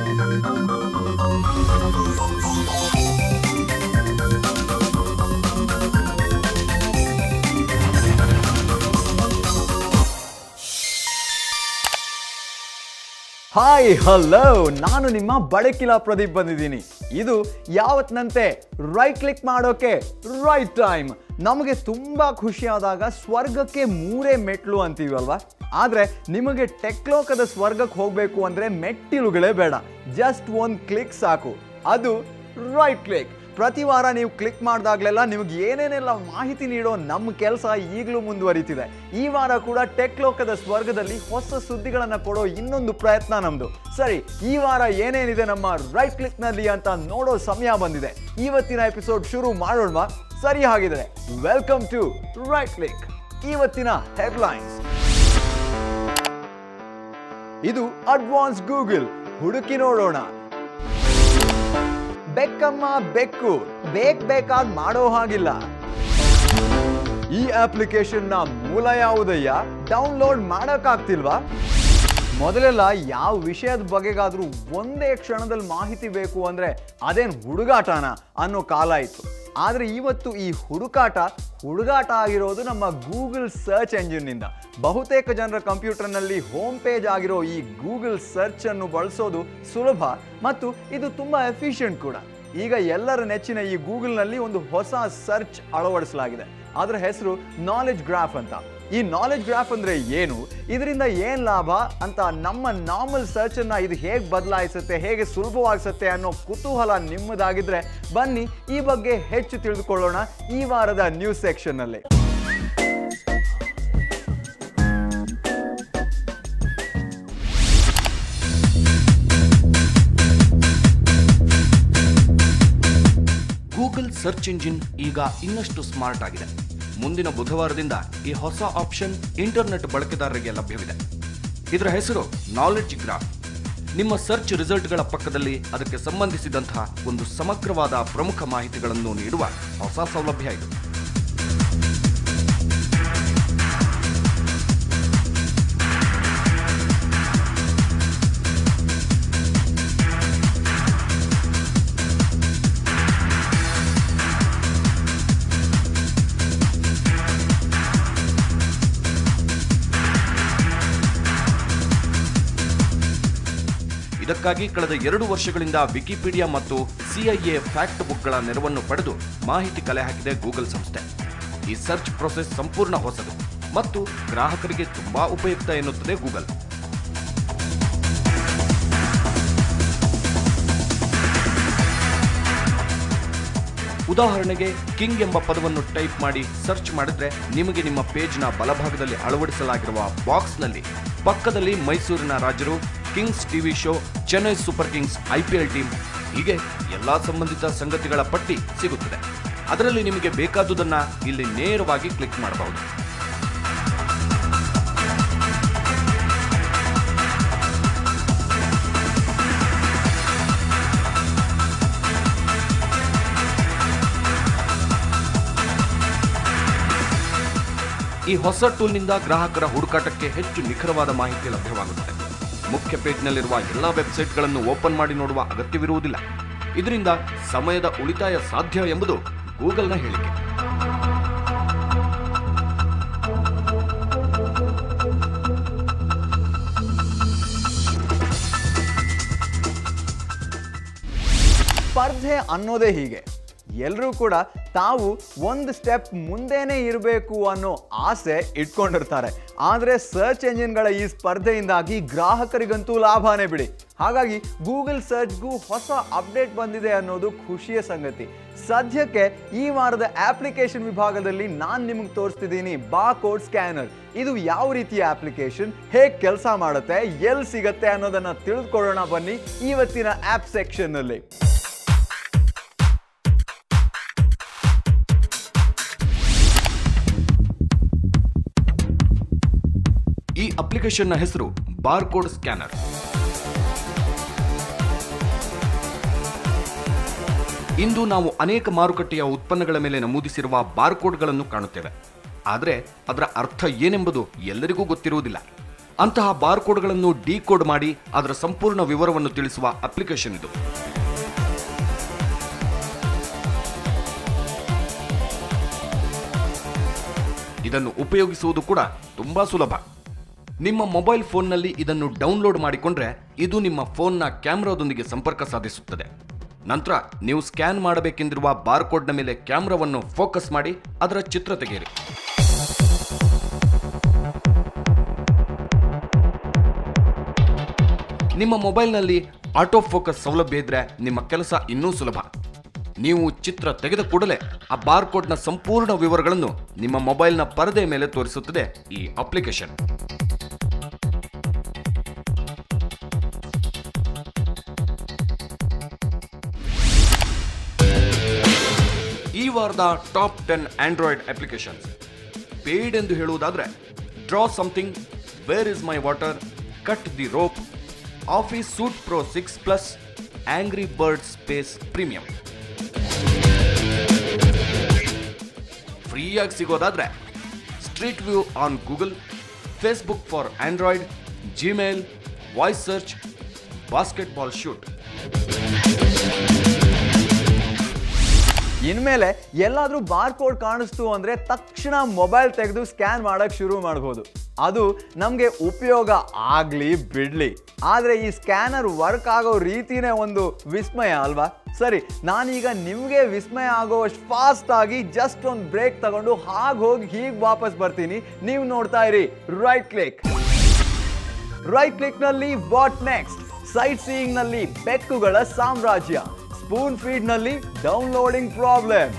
Hi hello, ನಾನು ನಿಮ್ಮ ಬಡಕಿಲಾ ಪ್ರದೀಪ್ ಬಂದಿದ್ದೀನಿ. ಇದು ಯಾವತ್ನಂತೆ ರೈಟ್ ಕ್ಲಿಕ್ ಮಾಡೋಕೆ ರೈಟ್ ಟೈಮ್. ನಮಗೆ ತುಂಬಾ ಖುಷಿಯಾದಾಗ ಸ್ವರ್ಗಕ್ಕೆ 3 ಮೆಟ್ಲು ಅಂತೀವಲ್ವಾ? ಆದ್ರೆ ನಿಮಗೆ ಟೆಕ್ ಲೋಕದ ಸ್ವರ್ಗಕ್ಕೆ ಹೋಗಬೇಕು ಅಂದ್ರೆ ಮೆಟ್ಟಿಲುಗಳೇ ಬೇಡ, ಜಸ್ಟ್ ಒಂದು ಕ್ಲಿಕ್ ಸಾಕು. ಅದು ರೈಟ್ ಕ್ಲಿಕ್. ಪ್ರತಿ ವಾರ ನೀವು ಕ್ಲಿಕ್ ಮಾಡಿದಾಗಲೆಲ್ಲ ನಿಮಗೆ ಏನೇನೆಲ್ಲ ಮಾಹಿತಿ ನೀಡೋ ನಮ್ಮ ಕೆಲಸ ಈಗಲೂ ಮುಂದುವರಿತಿದೆ. ಈ ವಾರ ಕೂಡ ಟೆಕ್ ಲೋಕದ ಸ್ವರ್ಗದಲ್ಲಿ ಹೊಸ ಸುದ್ದಿಗಳನ್ನು ಕೊಡೋ ಇನ್ನೊಂದು ಪ್ರಯತ್ನ ನಮ್ಮದು. ಸರಿ, ಈ ವಾರ ಏನೇನಿದೆ ನಮ್ಮ ರೈಟ್ ಕ್ಲಿಕ್ನಲ್ಲಿ ಅಂತ ನೋಡೋ ಸಮಯ ಬಂದಿದೆ. ಇವತ್ತಿನ ಎಪಿಸೋಡ್ ಶುರು ಮಾಡೋಣ. ಸರಿ, ಹಾಗಿದ್ರೆ ವೆಲ್ಕಮ್ ಟು ರೈಟ್ ಕ್ಲಿಕ್. ಇವತ್ತಿನ ಹೆಡ್ಲೈನ್ಸ್. ಇದು ಅಡ್ವಾನ್ಸ್ ಗೂಗಲ್. ಹುಡುಕಿ ನೋಡೋಣ. ಬೆಕ್ಕಮ್ಮ ಬೆಕ್ಕು ಬೇಕಾದ್ ಮಾಡೋ ಹಾಗಿಲ್ಲ. ಈ ಅಪ್ಲಿಕೇಶನ್ ನ ಮೂಲ ಯಾವುದಯ್ಯ? ಡೌನ್ಲೋಡ್ ಮಾಡಕ್ಕಾಗ್ತಿಲ್ವಾ? ಮೊದಲೆಲ್ಲ ಯಾವ ವಿಷಯದ ಬಗೆಗಾದ್ರೂ ಒಂದೇ ಕ್ಷಣದಲ್ಲಿ ಮಾಹಿತಿ ಬೇಕು ಅಂದ್ರೆ ಅದೇನ್ ಹುಡುಗಾಟನ ಅನ್ನೋ ಕಾಲ ಇತ್ತು. ಆದ್ರೆ ಇವತ್ತು ಈ ಹುಡುಗಾಟ ಆಗಿರೋದು ನಮ್ಮ ಗೂಗಲ್ ಸರ್ಚ್ ಎಂಜಿನ್ ನಿಂದ. ಬಹುತೇಕ ಜನರ ಕಂಪ್ಯೂಟರ್ನಲ್ಲಿ ಹೋಮ್ ಪೇಜ್ ಆಗಿರೋ ಈ ಗೂಗಲ್ ಸರ್ಚ್ ಅನ್ನು ಬಳಸೋದು ಸುಲಭ ಮತ್ತು ಇದು ತುಂಬಾ ಎಫಿಷಿಯಂಟ್ ಕೂಡ. ಈಗ ಎಲ್ಲರ ನೆಚ್ಚಿನ ಈ ಗೂಗಲ್ನಲ್ಲಿ ಒಂದು ಹೊಸ ಸರ್ಚ್ ಅಳವಡಿಸಲಾಗಿದೆ. ಅದರ ಹೆಸರು ನಾಲೆಡ್ಜ್ ಗ್ರಾಫ್ ಅಂತ. ಈ ನಾಲೆಡ್ಜ್ ಗ್ರಾಫ್ ಅಂದ್ರೆ ಏನು, ಇದರಿಂದ ಏನ್ ಲಾಭ ಅಂತ, ನಮ್ಮ ನಾರ್ಮಲ್ ಸರ್ಚ್ ಅನ್ನ ಇದು ಹೇಗೆ ಬದಲಾಯಿಸುತ್ತೆ, ಹೇಗೆ ಸುಲಭವಾಗಿಸುತ್ತೆ ಅನ್ನೋ ಕುತೂಹಲ ನಿಮ್ಮದಾಗಿದ್ರೆ ಬನ್ನಿ ಈ ಬಗ್ಗೆ ಹೆಚ್ಚು ತಿಳಿದುಕೊಳ್ಳೋಣ ಈ ವಾರದ ನ್ಯೂಸ್ ಸೆಕ್ಷನ್ ನಲ್ಲಿ. ಗೂಗಲ್ ಸರ್ಚ್ ಇಂಜಿನ್ ಈಗ ಇನ್ನಷ್ಟು ಸ್ಮಾರ್ಟ್ ಆಗಿದೆ. ಮುಂದಿನ ಬುಧವಾರದಿಂದ ಈ ಹೊಸ ಆಪ್ಷನ್ ಇಂಟರ್ನೆಟ್ ಬಳಕೆದಾರರಿಗೆ ಲಭ್ಯವಿದೆ. ಇದರ ಹೆಸರು ನಾಲೆಡ್ಜ್ ಗ್ರಾಫ್. ನಿಮ್ಮ ಸರ್ಚ್ ರಿಸಲ್ಟ್ಗಳ ಪಕ್ಕದಲ್ಲಿ ಅದಕ್ಕೆ ಸಂಬಂಧಿಸಿದಂತಹ ಒಂದು ಸಮಗ್ರವಾದ ಪ್ರಮುಖ ಮಾಹಿತಿಗಳನ್ನು ನೀಡುವ ಹೊಸ ಸೌಲಭ್ಯ ಇದು. ಇದಕ್ಕಾಗಿ ಕಳೆದ 2 ವರ್ಷಗಳಿಂದ ವಿಕಿಪೀಡಿಯಾ ಮತ್ತು CIA ಫ್ಯಾಕ್ಟ್ ಬುಕ್ಗಳ ನೆರವನ್ನು ಪಡೆದು ಮಾಹಿತಿ ಕಲೆ ಹಾಕಿದೆ ಗೂಗಲ್ ಸಂಸ್ಥೆ. ಈ ಸರ್ಚ್ ಪ್ರೊಸೆಸ್ ಸಂಪೂರ್ಣ ಹೊಸದು ಮತ್ತು ಗ್ರಾಹಕರಿಗೆ ತುಂಬಾ ಉಪಯುಕ್ತ ಎನ್ನುತ್ತದೆ ಗೂಗಲ್. ಉದಾಹರಣೆಗೆ ಕಿಂಗ್ ಎಂಬ ಪದವನ್ನು ಟೈಪ್ ಮಾಡಿ ಸರ್ಚ್ ಮಾಡಿದ್ರೆ ನಿಮಗೆ ನಿಮ್ಮ ಪೇಜ್ನ ಬಲಭಾಗದಲ್ಲಿ ಅಳವಡಿಸಲಾಗಿರುವ ಬಾಕ್ಸ್ನಲ್ಲಿ ಪಕ್ಕದಲ್ಲಿ ಮೈಸೂರಿನ ರಾಜರು, Kings TV show, Chennai super Kings IPL team, ಹೀಗೆ ಎಲ್ಲಾ ಸಂಬಂಧಿತ ಸಂಗತಿಗಳ ಪಟ್ಟಿ ಸಿಗುತ್ತದೆ. ಅದರಲ್ಲಿ ನಿಮಗೆ ಬೇಕಾದುದನ್ನ ಇಲ್ಲಿ ನೇರವಾಗಿ ಕ್ಲಿಕ್ ಮಾಡಬಹುದು. ಈ ಹೊಸ ಟೂಲ್ನಿಂದ ಗ್ರಾಹಕರ ಹುಡುಕಾಟಕ್ಕೆ ಹೆಚ್ಚು ನಿಖರವಾದ ಮಾಹಿತಿ ಲಭ್ಯವಾಗುತ್ತದೆ. ಮುಖ್ಯ ಪೇಜ್ನಲ್ಲಿರುವ ಎಲ್ಲಾ ವೆಬ್ಸೈಟ್ಗಳನ್ನು ಓಪನ್ ಮಾಡಿ ನೋಡುವ ಅಗತ್ಯವಿರುವುದಿಲ್ಲ. ಇದರಿಂದ ಸಮಯದ ಉಳಿತಾಯ ಸಾಧ್ಯ ಎಂಬುದು ಗೂಗಲ್ನ ಹೇಳಿಕೆ. ಸ್ಪರ್ಧೆ ಅನ್ನೋದೇ ಹೀಗೆ. ಎಲ್ಲರೂ ಕೂಡ ತಾವು ಒಂದು ಸ್ಟೆಪ್ ಮುಂದೆನೇ ಇರಬೇಕು ಅನ್ನೋ ಆಸೆ ಇಟ್ಕೊಂಡಿರ್ತಾರೆ. ಆದರೆ ಸರ್ಚ್ ಎಂಜಿನ್ಗಳ ಈ ಸ್ಪರ್ಧೆಯಿಂದಾಗಿ ಗ್ರಾಹಕರಿಗಂತೂ ಲಾಭನೇ ಬಿಡಿ. ಹಾಗಾಗಿ ಗೂಗಲ್ ಸರ್ಚ್ಗೂ ಹೊಸ ಅಪ್ಡೇಟ್ ಬಂದಿದೆ ಅನ್ನೋದು ಖುಷಿಯ ಸಂಗತಿ. ಸದ್ಯಕ್ಕೆ ಈ ವಾರದ ಅಪ್ಲಿಕೇಶನ್ ವಿಭಾಗದಲ್ಲಿ ನಾನು ನಿಮಗೆ ತೋರಿಸ್ತಿದ್ದೀನಿ ಬಾರ್ಕೋಡ್ ಸ್ಕ್ಯಾನರ್. ಇದು ಯಾವ ರೀತಿಯ ಅಪ್ಲಿಕೇಶನ್, ಹೇಗೆ ಕೆಲಸ ಮಾಡುತ್ತೆ, ಎಲ್ಲಿ ಸಿಗತ್ತೆ ಅನ್ನೋದನ್ನ ತಿಳಿದುಕೊಳ್ಳೋಣ ಬನ್ನಿ ಇವತ್ತಿನ ಆಪ್ ಸೆಕ್ಷನ್ ನಲ್ಲಿ. ಈ ಅಪ್ಲಿಕೇಶನ್ನ ಹೆಸರು ಬಾರ್ಕೋಡ್ ಸ್ಕ್ಯಾನರ್. ಇಂದು ನಾವು ಅನೇಕ ಮಾರುಕಟ್ಟೆಯ ಉತ್ಪನ್ನಗಳ ಮೇಲೆ ನಮೂದಿಸಿರುವ ಬಾರ್ಕೋಡ್ಗಳನ್ನು ಕಾಣುತ್ತೇವೆ. ಆದರೆ ಅದರ ಅರ್ಥ ಏನೆಂಬುದು ಎಲ್ಲರಿಗೂ ಗೊತ್ತಿರುವುದಿಲ್ಲ. ಅಂತಹ ಬಾರ್ಕೋಡ್ಗಳನ್ನು ಡಿಕೋಡ್ ಮಾಡಿ ಅದರ ಸಂಪೂರ್ಣ ವಿವರವನ್ನು ತಿಳಿಸುವ ಅಪ್ಲಿಕೇಶನ್ ಇದು. ಇದನ್ನು ಉಪಯೋಗಿಸುವುದು ಕೂಡ ತುಂಬಾ ಸುಲಭ. ನಿಮ್ಮ ಮೊಬೈಲ್ ಫೋನ್ನಲ್ಲಿ ಇದನ್ನು ಡೌನ್ಲೋಡ್ ಮಾಡಿಕೊಂಡ್ರೆ ಇದು ನಿಮ್ಮ ಫೋನ್ನ ಕ್ಯಾಮೆರಾದೊಂದಿಗೆ ಸಂಪರ್ಕ ಸಾಧಿಸುತ್ತದೆ. ನಂತರ ನೀವು ಸ್ಕ್ಯಾನ್ ಮಾಡಬೇಕೆಂದಿರುವ ಬಾರ್ಕೋಡ್ನ ಮೇಲೆ ಕ್ಯಾಮೆರಾವನ್ನು ಫೋಕಸ್ ಮಾಡಿ ಅದರ ಚಿತ್ರ ತೆಗೆಯಿರಿ. ನಿಮ್ಮ ಮೊಬೈಲ್ನಲ್ಲಿ ಆಟೋ ಫೋಕಸ್ ಸೌಲಭ್ಯ ಇದ್ರೆ ನಿಮ್ಮ ಕೆಲಸ ಇನ್ನೂ ಸುಲಭ. ನೀವು ಚಿತ್ರ ತೆಗೆದ ಕೂಡಲೇ ಆ ಬಾರ್ಕೋಡ್ನ ಸಂಪೂರ್ಣ ವಿವರಗಳನ್ನು ನಿಮ್ಮ ಮೊಬೈಲ್ನ ಪರದೆಯ ಮೇಲೆ ತೋರಿಸುತ್ತದೆ ಈ ಅಪ್ಲಿಕೇಶನ್. ಈ ವಾರದ ಟಾಪ್ 10 ಆಂಡ್ರಾಯ್ಡ್ ಅಪ್ಲಿಕೇಶನ್ಸ್. ಪೇಯ್ಡ್ ಎಂದು ಹೇಳುವುದಾದ್ರೆ draw something, where is my water, cut the rope, office suite pro 6+, angry bird space premium. ಫ್ರೀಯಾಗಿ ಸಿಗೋದಾದ್ರೆ street view on Google, Facebook for Android, Gmail, voice search, basketball shoot. ಇನ್ಮೇಲೆ ಎಲ್ಲಾದ್ರೂ barcode ಕಾಣಿಸ್ತು ಅಂದ್ರೆ ತಕ್ಷಣ mobile ತೆಗೆದು ಸ್ಕ್ಯಾನ್ ಮಾಡಕ್ ಶುರು ಮಾಡಬಹುದು. ಅದು ನಮಗೆ ಉಪಯೋಗ ಆಗ್ಲಿ ಬಿಡ್ಲಿ, ಆದ್ರೆ ಈ ಸ್ಕ್ಯಾನರ್ ವರ್ಕ್ ಆಗೋ ರೀತಿನೇ ಒಂದು ವಿಸ್ಮಯ ಅಲ್ವಾ? ಸರಿ, ನಾನೀಗ ನಿಮ್ಗೆ ವಿಸ್ಮಯ ಆಗೋಷ್ಟು ಫಾಸ್ಟ್ ಆಗಿ ಜಸ್ಟ್ ಒಂದು ಬ್ರೇಕ್ ತಗೊಂಡು ಹೋಗಿ ಹೀಗೆ ವಾಪಸ್ ಬರ್ತೀನಿ. ನೀವು ನೋಡ್ತಾ ಇರಿ ರೈಟ್ ಕ್ಲಿಕ್. ರೈಟ್ ಕ್ಲಿಕ್ ನಲ್ಲಿ ವಾಟ್ ನೆಕ್ಸ್ಟ್, ಸೈಟ್ ಸೀಯಿಂಗ್ ನಲ್ಲಿ ಬೆಕ್ಕುಗಳ ಸಾಮ್ರಾಜ್ಯ, ಸ್ಪೂನ್ ಫೀಡ್ ನಲ್ಲಿ ಡೌನ್ಲೋಡಿಂಗ್ ಪ್ರಾಬ್ಲಮ್.